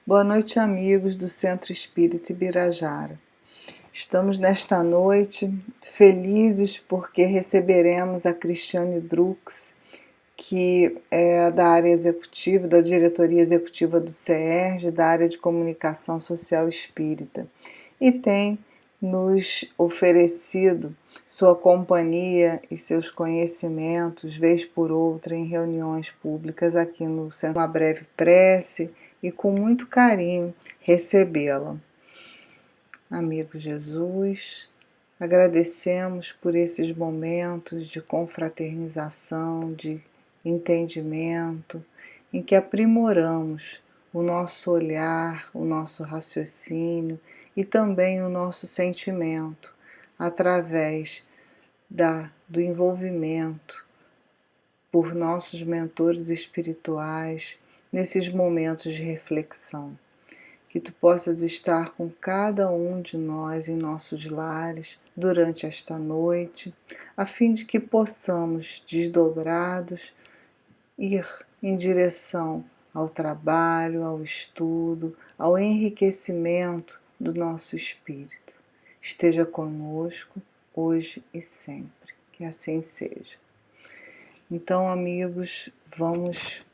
Boa noite, amigos do Centro Espírita Ibirajara. Estamos nesta noite felizes porque receberemos a Cristiane Drux, que é da área executiva, da diretoria executiva do CERJ, da área de comunicação social espírita, e tem nos oferecido sua companhia e seus conhecimentos, vez por outra, em reuniões públicas aqui no Centro. Uma breve prece e com muito carinho recebê-la. Amigo Jesus, agradecemos por esses momentos de confraternização, de entendimento, em que aprimoramos o nosso olhar, o nosso raciocínio e também o nosso sentimento, através do envolvimento por nossos mentores espirituais nesses momentos de reflexão. Que tu possas estar com cada um de nós em nossos lares durante esta noite, a fim de que possamos, desdobrados, ir em direção ao trabalho, ao estudo, ao enriquecimento do nosso espírito. Esteja conosco hoje e sempre, que assim seja. Então, amigos, vamos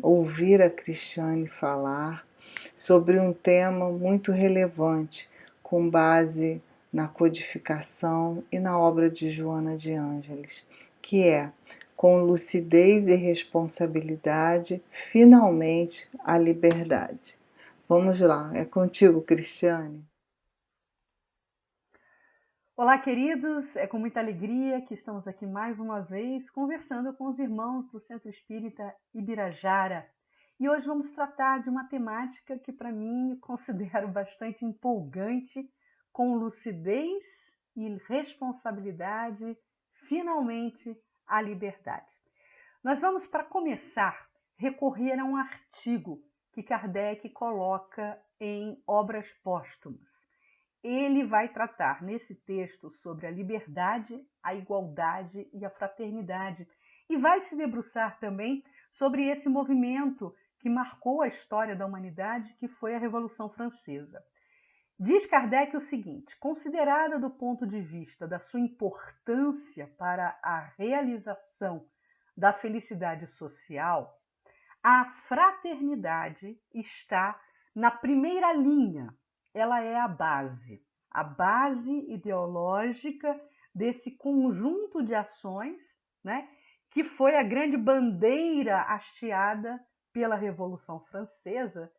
ouvir a Cristiane falar sobre um tema muito relevante, com base na codificação e na obra de Joana de Ângeles, que é: com lucidez e responsabilidade, finalmente a liberdade. Vamos lá, é contigo, Cristiane. Olá, queridos, é com muita alegria que estamos aqui mais uma vez conversando com os irmãos do Centro Espírita Ibirajara. E hoje vamos tratar de uma temática que, para mim, considero bastante empolgante, com lucidez e responsabilidade, finalmente a liberdade. Nós vamos, para começar, recorrer a um artigo que Kardec coloca em Obras Póstumas. Ele vai tratar nesse texto sobre a liberdade, a igualdade e a fraternidade, e vai se debruçar também sobre esse movimento que marcou a história da humanidade, que foi a Revolução Francesa. Diz Kardec o seguinte: considerada do ponto de vista da sua importância para a realização da felicidade social, a fraternidade está na primeira linha. Ela é a base ideológica desse conjunto de ações, né, que foi a grande bandeira hasteada pela Revolução Francesa,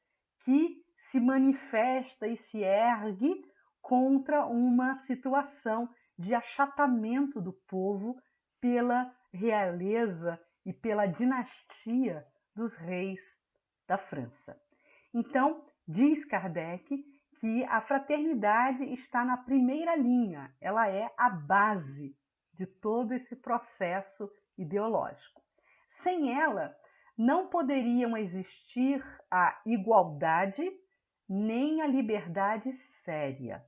que se manifesta e se ergue contra uma situação de achatamento do povo pela realeza e pela dinastia dos reis da França. Então, diz Kardec que a fraternidade está na primeira linha, ela é a base de todo esse processo ideológico. Sem ela, não poderiam existir a igualdade nem a liberdade séria.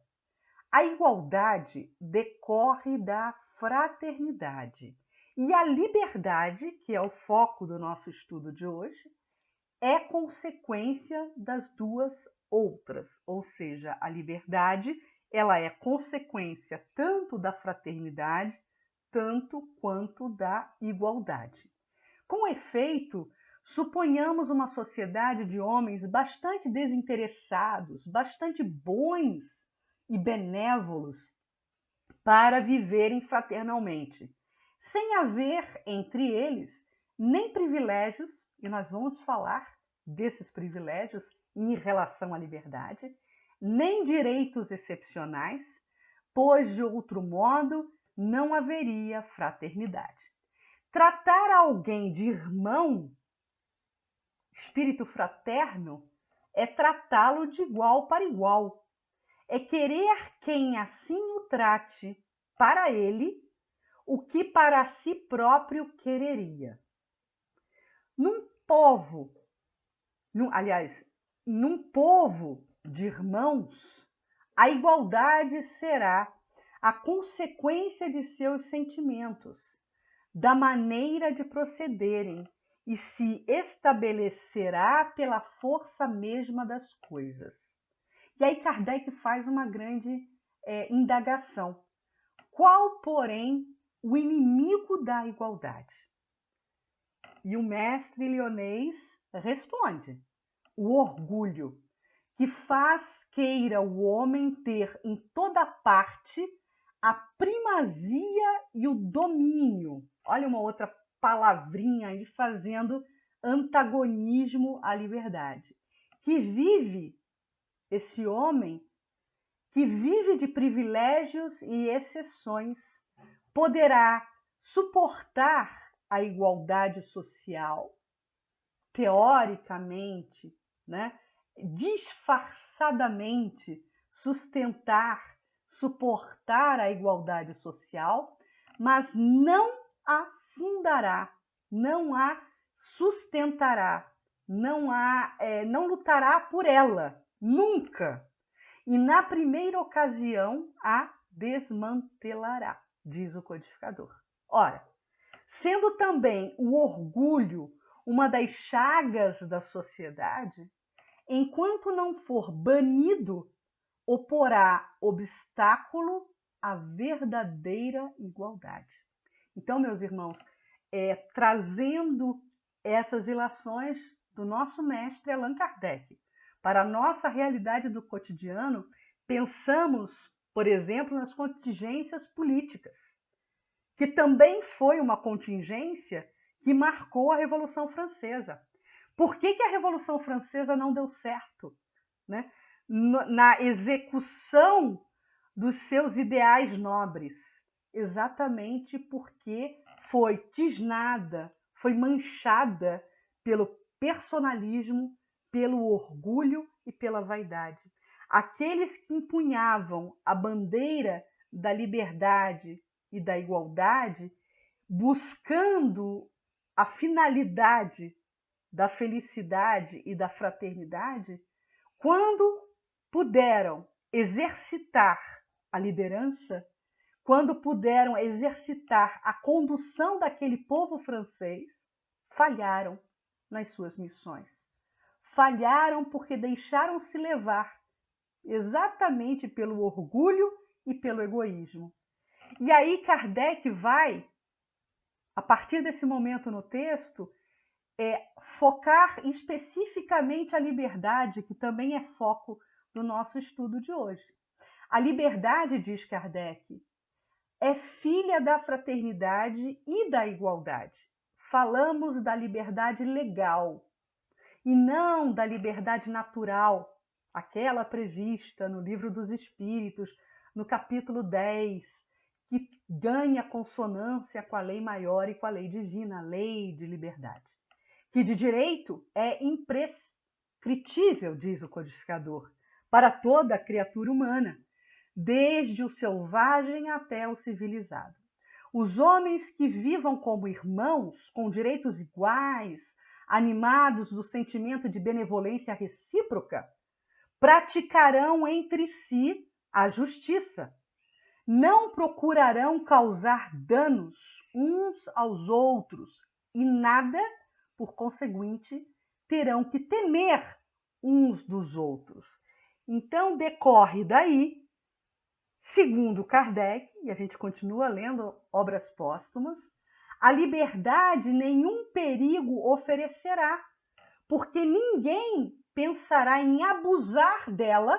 A igualdade decorre da fraternidade. E a liberdade, que é o foco do nosso estudo de hoje, é consequência das duas outras, ou seja, a liberdade, ela é consequência tanto da fraternidade, tanto quanto da igualdade. Com efeito, suponhamos uma sociedade de homens bastante desinteressados, bastante bons e benévolos para viverem fraternalmente, sem haver entre eles nem privilégios, e nós vamos falar desses privilégios em relação à liberdade, nem direitos excepcionais, pois de outro modo não haveria fraternidade. Tratar alguém de irmão, espírito fraterno, é tratá-lo de igual para igual. É querer quem assim o trate para ele o que para si próprio quereria. Num povo, num povo de irmãos, a igualdade será a consequência de seus sentimentos, da maneira de procederem e se estabelecerá pela força mesma das coisas. E aí Kardec faz uma grande indagação. Qual, porém, o inimigo da igualdade? E o mestre Lyonês responde: o orgulho, que faz queira o homem ter em toda parte a primazia e o domínio. Olha uma outra palavrinha aí fazendo antagonismo à liberdade. Que vive, esse homem, que vive de privilégios e exceções, poderá suportar a igualdade social, teoricamente, né? Disfarçadamente sustentar, suportar a igualdade social, mas não a fundará, não a sustentará, não lutará por ela, nunca. E na primeira ocasião a desmantelará, diz o codificador. Ora, sendo também o orgulho uma das chagas da sociedade, enquanto não for banido, oporá obstáculo à verdadeira igualdade. Então, meus irmãos, trazendo essas ilações do nosso mestre Allan Kardec para a nossa realidade do cotidiano, pensamos, por exemplo, nas contingências políticas, que também foi uma contingência que marcou a Revolução Francesa. Por que a Revolução Francesa não deu certo, né? Na execução dos seus ideais nobres? Exatamente porque foi tisnada, foi manchada pelo personalismo, pelo orgulho e pela vaidade. Aqueles que empunhavam a bandeira da liberdade e da igualdade, buscando a finalidade da felicidade e da fraternidade, quando puderam exercitar a liderança, quando puderam exercitar a condução daquele povo francês, falharam nas suas missões. Falharam porque deixaram-se levar exatamente pelo orgulho e pelo egoísmo. E aí Kardec vai, a partir desse momento no texto, focar especificamente a liberdade, que também é foco do nosso estudo de hoje. A liberdade, diz Kardec, é filha da fraternidade e da igualdade. Falamos da liberdade legal e não da liberdade natural, aquela prevista no Livro dos Espíritos, no capítulo 10, que ganha consonância com a lei maior e com a lei divina, a lei de liberdade, que de direito é imprescritível, diz o codificador, para toda a criatura humana, desde o selvagem até o civilizado. Os homens que vivam como irmãos, com direitos iguais, animados do sentimento de benevolência recíproca, praticarão entre si a justiça. Não procurarão causar danos uns aos outros e nada, por conseguinte, terão que temer uns dos outros. Então, decorre daí, segundo Kardec, e a gente continua lendo obras póstumas, a liberdade nenhum perigo oferecerá, porque ninguém pensará em abusar dela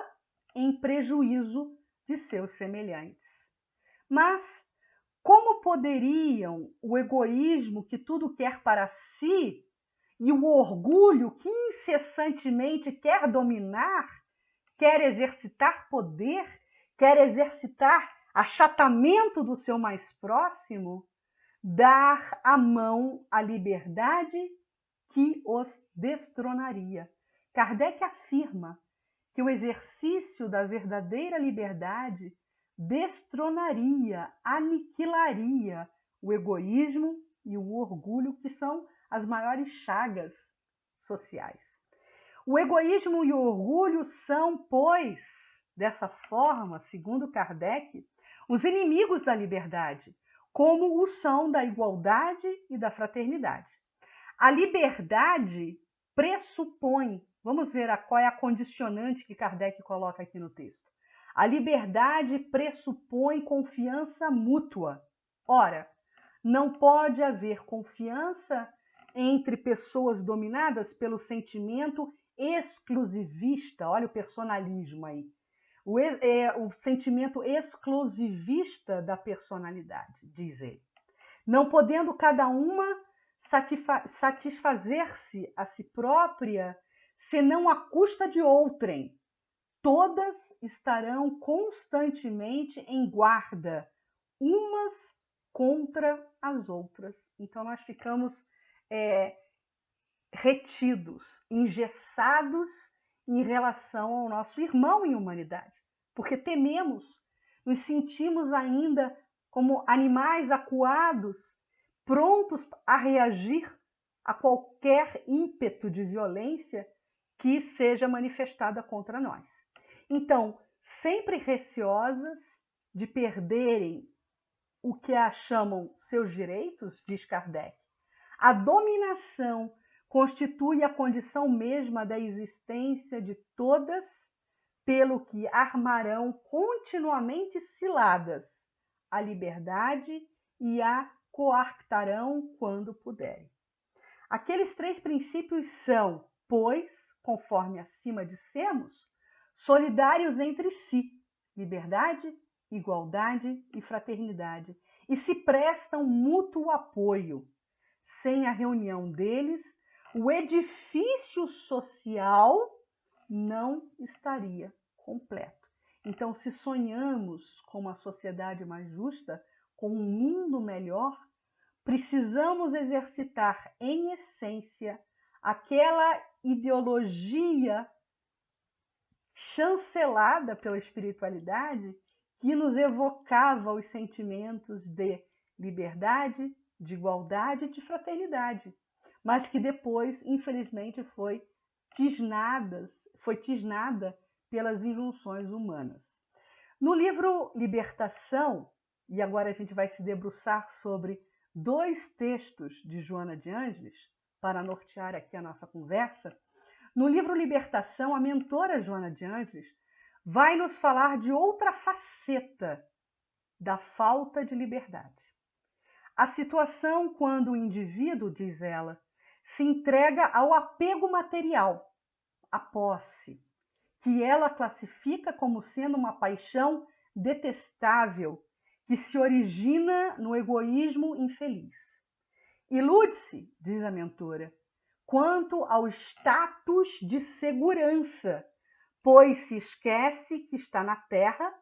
em prejuízo de seus semelhantes. Mas como poderiam o egoísmo que tudo quer para si e o orgulho que incessantemente quer dominar, quer exercitar poder, quer exercitar achatamento do seu mais próximo, dar a mão à liberdade que os destronaria? Kardec afirma que o exercício da verdadeira liberdade destronaria, aniquilaria o egoísmo e o orgulho, que são as maiores chagas sociais. O egoísmo e o orgulho são, pois, dessa forma, segundo Kardec, os inimigos da liberdade, como o são da igualdade e da fraternidade. A liberdade pressupõe, vamos ver qual é a condicionante que Kardec coloca aqui no texto. A liberdade pressupõe confiança mútua. Ora, não pode haver confiança entre pessoas dominadas pelo sentimento exclusivista, olha o personalismo aí, o sentimento exclusivista da personalidade, diz ele. Não podendo cada uma satisfazer-se a si própria, senão à custa de outrem. Todas estarão constantemente em guarda, umas contra as outras. Então nós ficamos retidos, engessados em relação ao nosso irmão em humanidade, porque tememos, nos sentimos ainda como animais acuados, prontos a reagir a qualquer ímpeto de violência que seja manifestada contra nós. Então, sempre receosas de perderem o que chamam seus direitos, diz Kardec, a dominação constitui a condição mesma da existência de todas, pelo que armarão continuamente ciladas a liberdade e a coartarão quando puderem. Aqueles 3 princípios são, pois, conforme acima dissemos, solidários entre si, liberdade, igualdade e fraternidade, e se prestam mútuo apoio. Sem a reunião deles, o edifício social não estaria completo. Então, se sonhamos com uma sociedade mais justa, com um mundo melhor, precisamos exercitar em essência aquela ideologia chancelada pela espiritualidade que nos evocava os sentimentos de liberdade, de igualdade e de fraternidade, mas que depois, infelizmente, foi tisnada pelas injunções humanas. No livro Libertação, e agora a gente vai se debruçar sobre 2 textos de Joana de Ângeles, para nortear aqui a nossa conversa, no livro Libertação, a mentora Joana de Ângeles vai nos falar de outra faceta da falta de liberdade. A situação quando o indivíduo, diz ela, se entrega ao apego material, à posse, que ela classifica como sendo uma paixão detestável, que se origina no egoísmo infeliz. Ilude-se, diz a mentora, quanto ao status de segurança, pois se esquece que está na terra,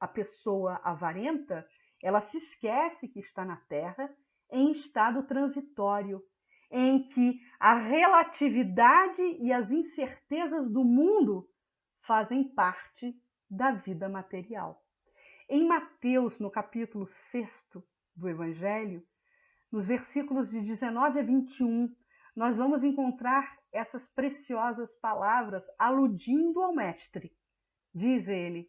a pessoa avarenta, ela se esquece que está na terra em estado transitório, em que a relatividade e as incertezas do mundo fazem parte da vida material. Em Mateus, no capítulo 6 do Evangelho, nos versículos de 19 a 21, nós vamos encontrar essas preciosas palavras aludindo ao Mestre. Diz ele: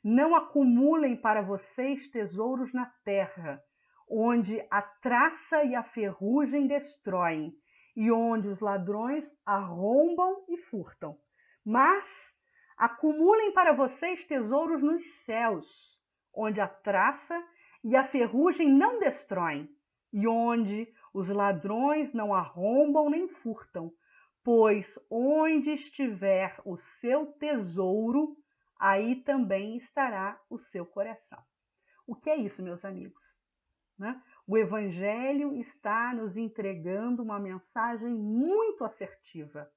não acumulem para vocês tesouros na terra, onde a traça e a ferrugem destroem, e onde os ladrões arrombam e furtam. Mas acumulem para vocês tesouros nos céus, onde a traça e a ferrugem não destroem, e onde os ladrões não arrombam nem furtam, pois onde estiver o seu tesouro, aí também estará o seu coração. O que é isso, meus amigos? O Evangelho está nos entregando uma mensagem muito assertiva.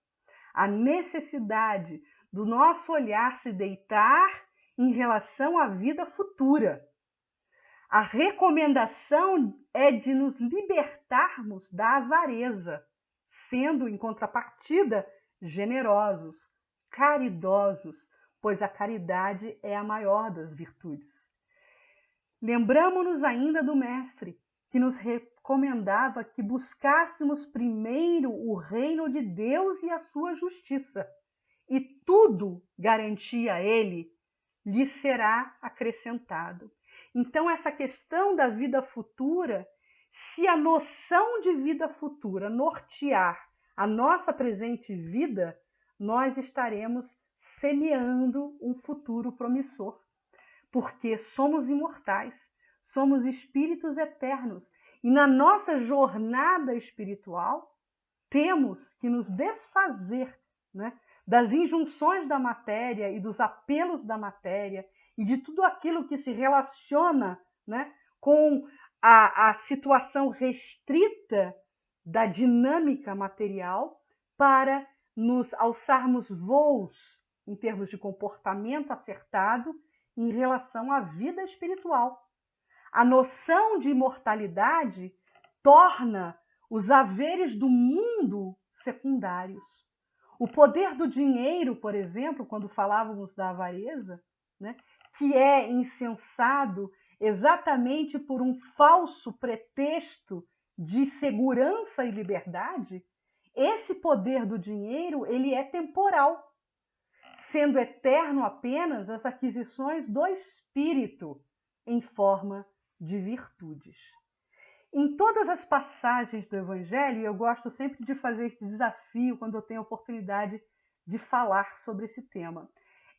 A necessidade do nosso olhar se deitar em relação à vida futura. A recomendação é de nos libertarmos da avareza, sendo, em contrapartida, generosos, caridosos, pois a caridade é a maior das virtudes. Lembramo-nos ainda do Mestre, que nos recomendava que buscássemos primeiro o reino de Deus e a sua justiça, e tudo, garantia ele, lhe será acrescentado. Então, essa questão da vida futura Se a noção de vida futura nortear a nossa presente vida, nós estaremos semeando um futuro promissor, porque somos imortais, somos espíritos eternos, e na nossa jornada espiritual temos que nos desfazer, né, das injunções da matéria e dos apelos da matéria e de tudo aquilo que se relaciona, né, com a situação restrita da dinâmica material, para nos alçarmos voos em termos de comportamento acertado em relação à vida espiritual. A noção de imortalidade torna os haveres do mundo secundários. O poder do dinheiro, por exemplo, quando falávamos da avareza, né, que é incensado exatamente por um falso pretexto de segurança e liberdade, esse poder do dinheiro, ele é temporal, sendo eterno apenas as aquisições do espírito em forma de virtudes. Em todas as passagens do Evangelho, eu gosto sempre de fazer esse desafio quando eu tenho a oportunidade de falar sobre esse tema.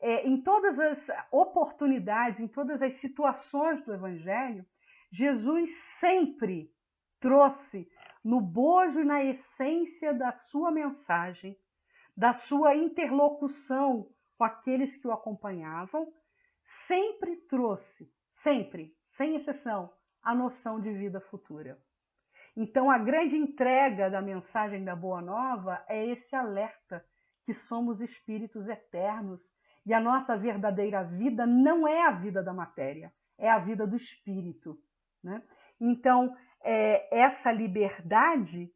Em todas as oportunidades, em todas as situações do Evangelho, Jesus sempre trouxe no bojo e na essência da sua mensagem, da sua interlocução com aqueles que o acompanhavam, sempre trouxe, sempre, sem exceção, a noção de vida futura. Então, a grande entrega da mensagem da Boa Nova é esse alerta que somos espíritos eternos e a nossa verdadeira vida não é a vida da matéria, é a vida do espírito, né? Então, essa liberdade,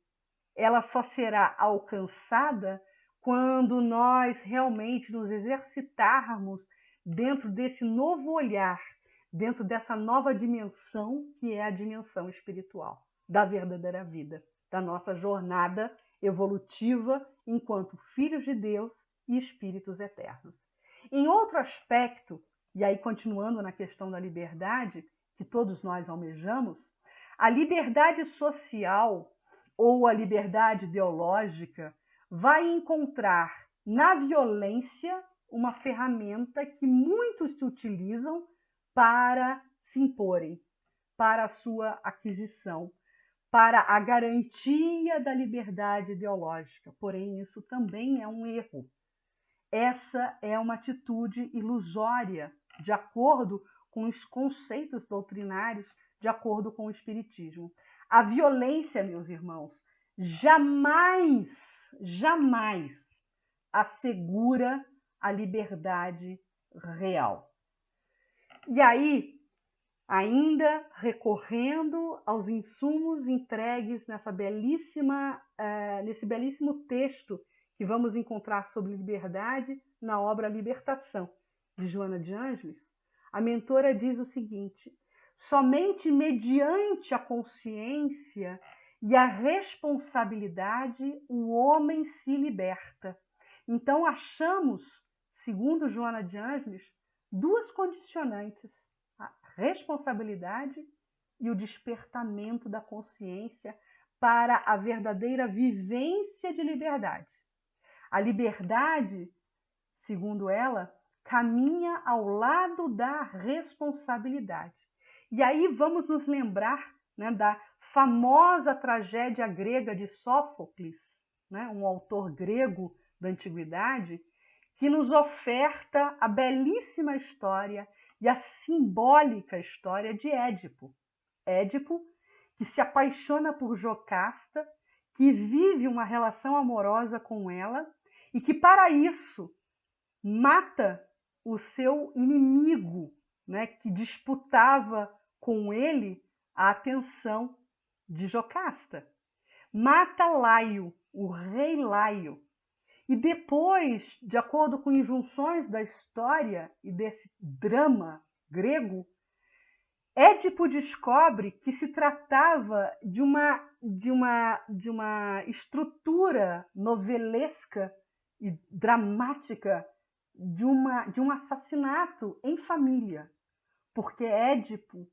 ela só será alcançada quando nós realmente nos exercitarmos dentro desse novo olhar, dentro dessa nova dimensão que é a dimensão espiritual da verdadeira vida, da nossa jornada evolutiva enquanto filhos de Deus e espíritos eternos. Em outro aspecto, e aí continuando na questão da liberdade, que todos nós almejamos, a liberdade social ou a liberdade ideológica vai encontrar na violência uma ferramenta que muitos se utilizam para se imporem, para a sua aquisição, para a garantia da liberdade ideológica. Porém, isso também é um erro. Essa é uma atitude ilusória, de acordo com os conceitos doutrinários, de acordo com o Espiritismo. A violência, meus irmãos, jamais assegura a liberdade real. E aí, ainda recorrendo aos insumos entregues nesse belíssimo texto que vamos encontrar sobre liberdade na obra Libertação, de Joana de Ângeles, a mentora diz o seguinte: somente mediante a consciência e a responsabilidade o homem se liberta. Então achamos, segundo Joana de Ângeles, duas condicionantes: a responsabilidade e o despertamento da consciência para a verdadeira vivência de liberdade. A liberdade, segundo ela, caminha ao lado da responsabilidade. E aí vamos nos lembrar, né, da famosa tragédia grega de Sófocles, né, um autor grego da antiguidade, que nos oferta a belíssima história e a simbólica história de Édipo. Édipo, que se apaixona por Jocasta, que vive uma relação amorosa com ela e que, para isso, mata o seu inimigo, né, que disputava com ele a atenção de Jocasta. Mata Laio, o rei Laio. E depois, de acordo com injunções da história e desse drama grego, Édipo descobre que se tratava de uma estrutura novelesca e dramática de um assassinato em família, porque Édipo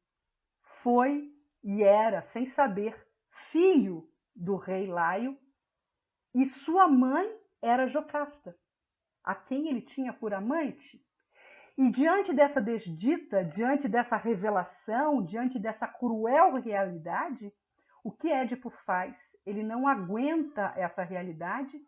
foi e era, sem saber, filho do rei Laio, e sua mãe era Jocasta, a quem ele tinha por amante. E diante dessa desdita, diante dessa revelação, diante dessa cruel realidade, o que Édipo faz? Ele não aguenta essa realidade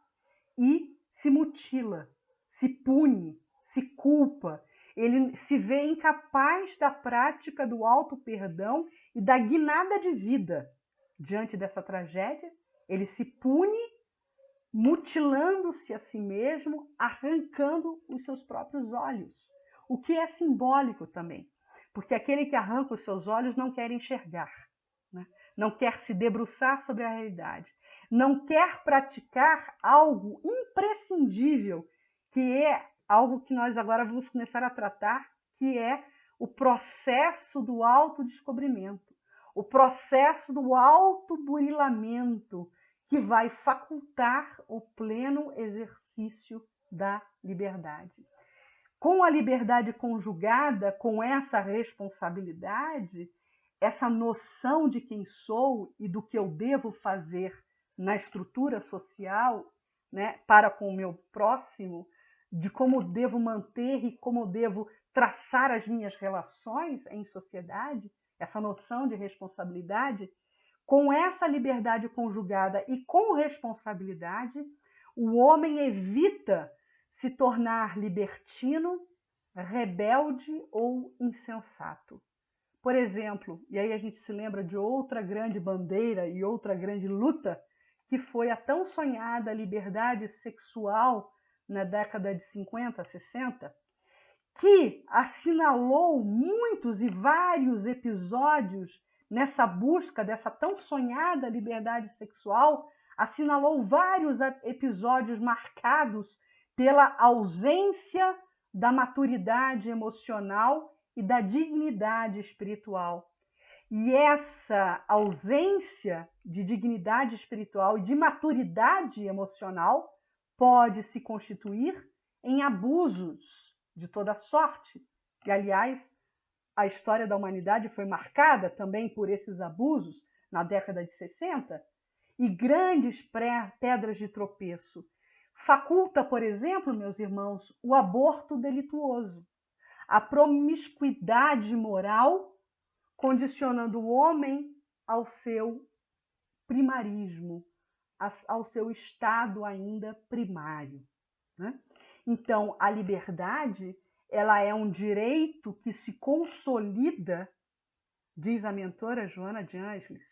e se mutila, se pune, se culpa. Ele se vê incapaz da prática do auto-perdão e da guinada de vida. Diante dessa tragédia, ele se pune, mutilando-se a si mesmo, arrancando os seus próprios olhos. O que é simbólico também, porque aquele que arranca os seus olhos não quer enxergar, né? Não quer se debruçar sobre a realidade, não quer praticar algo imprescindível, que é algo que nós agora vamos começar a tratar, que é o processo do autodescobrimento, o processo do autoburilamento, que vai facultar o pleno exercício da liberdade. Com a liberdade conjugada, com essa responsabilidade, essa noção de quem sou e do que eu devo fazer na estrutura social, né, para com o meu próximo, de como devo manter e como devo traçar as minhas relações em sociedade, essa noção de responsabilidade, com essa liberdade conjugada e com responsabilidade, o homem evita se tornar libertino, rebelde ou insensato. Por exemplo, e aí a gente se lembra de outra grande bandeira e outra grande luta, que foi a tão sonhada liberdade sexual na década de 50, 60, que assinalou muitos e vários episódios nessa busca dessa tão sonhada liberdade sexual, assinalou vários episódios marcados pela ausência da maturidade emocional e da dignidade espiritual. E essa ausência de dignidade espiritual e de maturidade emocional pode se constituir em abusos de toda sorte. E, aliás, a história da humanidade foi marcada também por esses abusos na década de 60, e grandes pedras de tropeço. Faculta, por exemplo, meus irmãos, o aborto delituoso, a promiscuidade moral, condicionando o homem ao seu primarismo, ao seu estado ainda primário, né? Então, a liberdade, ela é um direito que se consolida, diz a mentora Joana de Ângeles,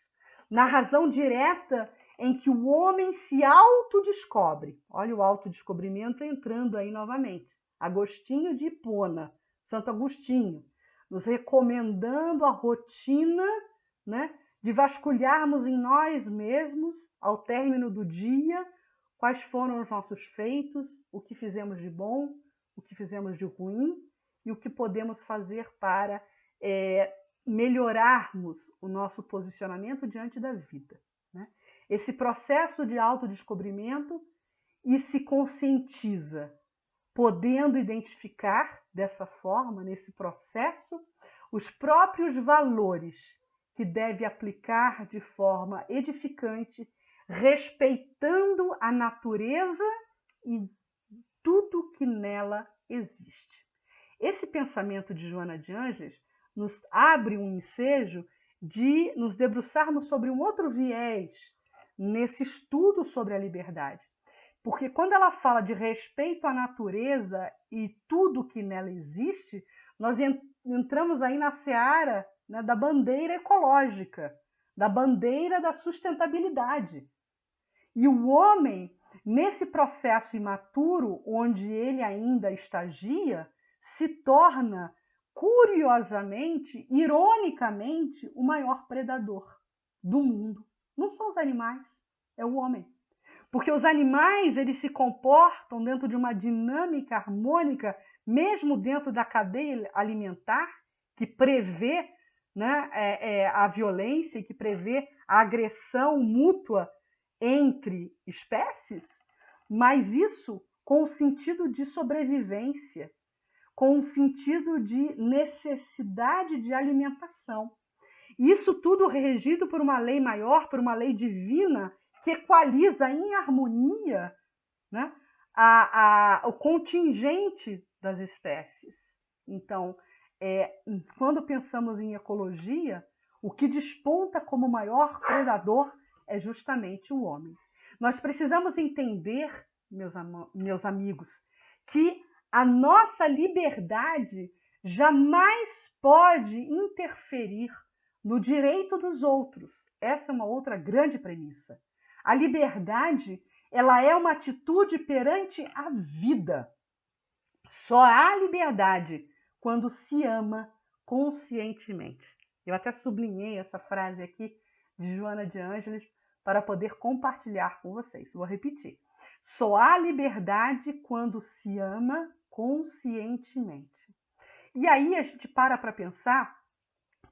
na razão direta em que o homem se autodescobre. Olha o autodescobrimento entrando aí novamente. Agostinho de Hipona, Santo Agostinho, nos recomendando a rotina, né, de vasculharmos em nós mesmos, ao término do dia, quais foram os nossos feitos, o que fizemos de bom, o que fizemos de ruim e o que podemos fazer para melhorarmos o nosso posicionamento diante da vida, né? Esse processo de autodescobrimento e se conscientiza, podendo identificar dessa forma, nesse processo, os próprios valores que deve aplicar de forma edificante, respeitando a natureza e tudo que nela existe. Esse pensamento de Joana de Ângeles nos abre um ensejo de nos debruçarmos sobre um outro viés nesse estudo sobre a liberdade. Porque quando ela fala de respeito à natureza e tudo que nela existe, nós entramos aí na seara, né, da bandeira ecológica, da bandeira da sustentabilidade. E o homem, nesse processo imaturo, onde ele ainda estagia, se torna, curiosamente, ironicamente, o maior predador do mundo. Não são os animais, é o homem. Porque os animais, eles se comportam dentro de uma dinâmica harmônica, mesmo dentro da cadeia alimentar, que prevê, né, a violência e que prevê a agressão mútua entre espécies, mas isso com o sentido de sobrevivência, com o sentido de necessidade de alimentação. Isso tudo regido por uma lei maior, por uma lei divina, que equaliza em harmonia, né, o contingente das espécies. Então, quando pensamos em ecologia, o que desponta como maior predador é justamente o homem. Nós precisamos entender, meus amigos, que a nossa liberdade jamais pode interferir no direito dos outros. Essa é uma outra grande premissa. A liberdade, ela é uma atitude perante a vida. Só há liberdade quando se ama conscientemente. Eu até sublinhei essa frase aqui de Joana de Ângeles para poder compartilhar com vocês. Vou repetir. Só há liberdade quando se ama conscientemente. E aí a gente para pensar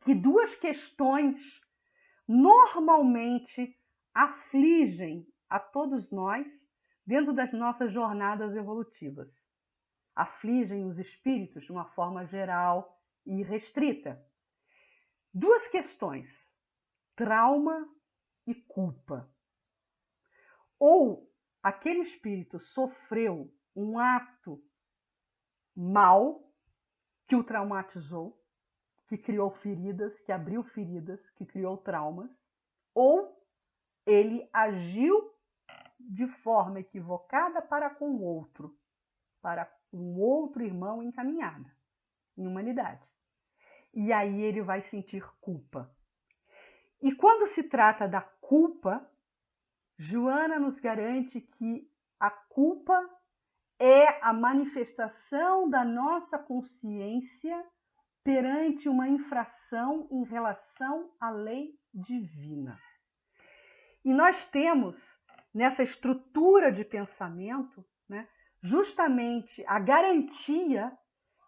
que duas questões normalmente afligem a todos nós dentro das nossas jornadas evolutivas. Afligem os espíritos de uma forma geral e restrita. Duas questões: trauma e culpa. Ou aquele espírito sofreu um ato mal que o traumatizou, que criou feridas, que abriu feridas, que criou traumas, ou ele agiu de forma equivocada para com o outro, para um outro irmão encaminhada, em humanidade. E aí ele vai sentir culpa. E quando se trata da culpa, Joana nos garante que a culpa é a manifestação da nossa consciência perante uma infração em relação à lei divina. E nós temos, nessa estrutura de pensamento, né, justamente a garantia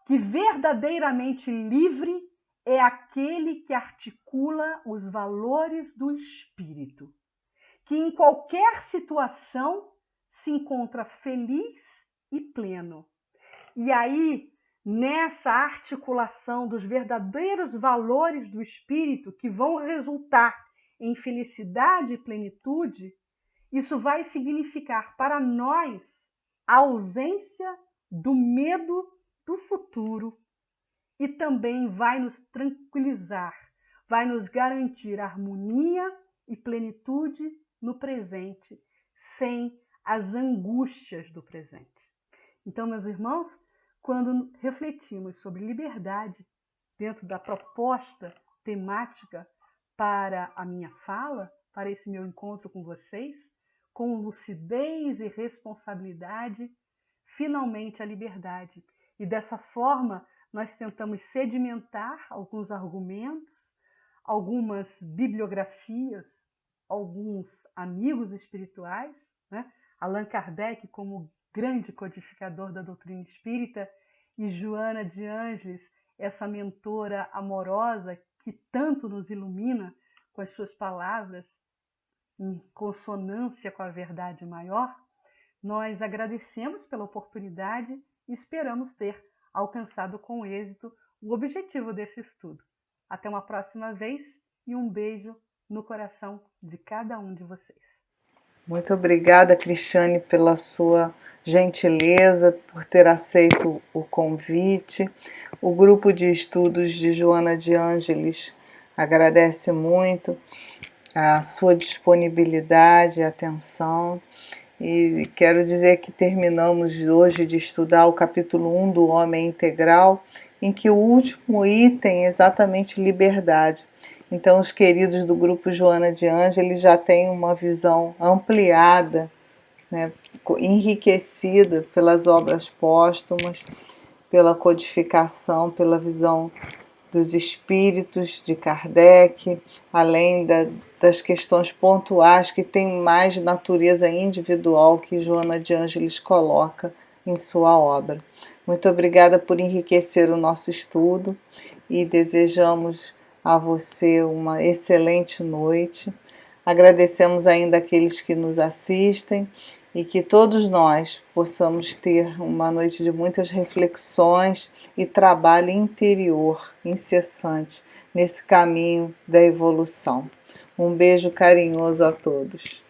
que verdadeiramente livre é aquele que articula os valores do espírito, que em qualquer situação se encontra feliz e pleno. E aí, nessa articulação dos verdadeiros valores do espírito que vão resultar em felicidade e plenitude, isso vai significar para nós a ausência do medo do futuro e também vai nos tranquilizar, vai nos garantir harmonia e plenitude no presente, sem as angústias do presente. Então, meus irmãos, quando refletimos sobre liberdade dentro da proposta temática para a minha fala, para esse meu encontro com vocês, com lucidez e responsabilidade, finalmente a liberdade. E dessa forma, nós tentamos sedimentar alguns argumentos, algumas bibliografias, alguns amigos espirituais, né? Allan Kardec como grande codificador da doutrina espírita e Joana de Ângeles, essa mentora amorosa que tanto nos ilumina com as suas palavras em consonância com a verdade maior, nós agradecemos pela oportunidade e esperamos ter alcançado com êxito o objetivo desse estudo. Até uma próxima vez e um beijo no coração de cada um de vocês. Muito obrigada, Cristiane, pela sua gentileza, por ter aceito o convite. O grupo de estudos de Joana de Ângeles agradece muito a sua disponibilidade e atenção. E quero dizer que terminamos hoje de estudar o capítulo 1 do Homem Integral, em que o último item é exatamente liberdade. Então, os queridos do grupo Joana de Ângeles já têm uma visão ampliada, né, enriquecida pelas obras póstumas, pela codificação, pela visão dos espíritos de Kardec, além das questões pontuais que têm mais natureza individual que Joana de Ângeles coloca em sua obra. Muito obrigada por enriquecer o nosso estudo e desejamos a você uma excelente noite. Agradecemos ainda aqueles que nos assistem e que todos nós possamos ter uma noite de muitas reflexões e trabalho interior incessante, nesse caminho da evolução. Um beijo carinhoso a todos.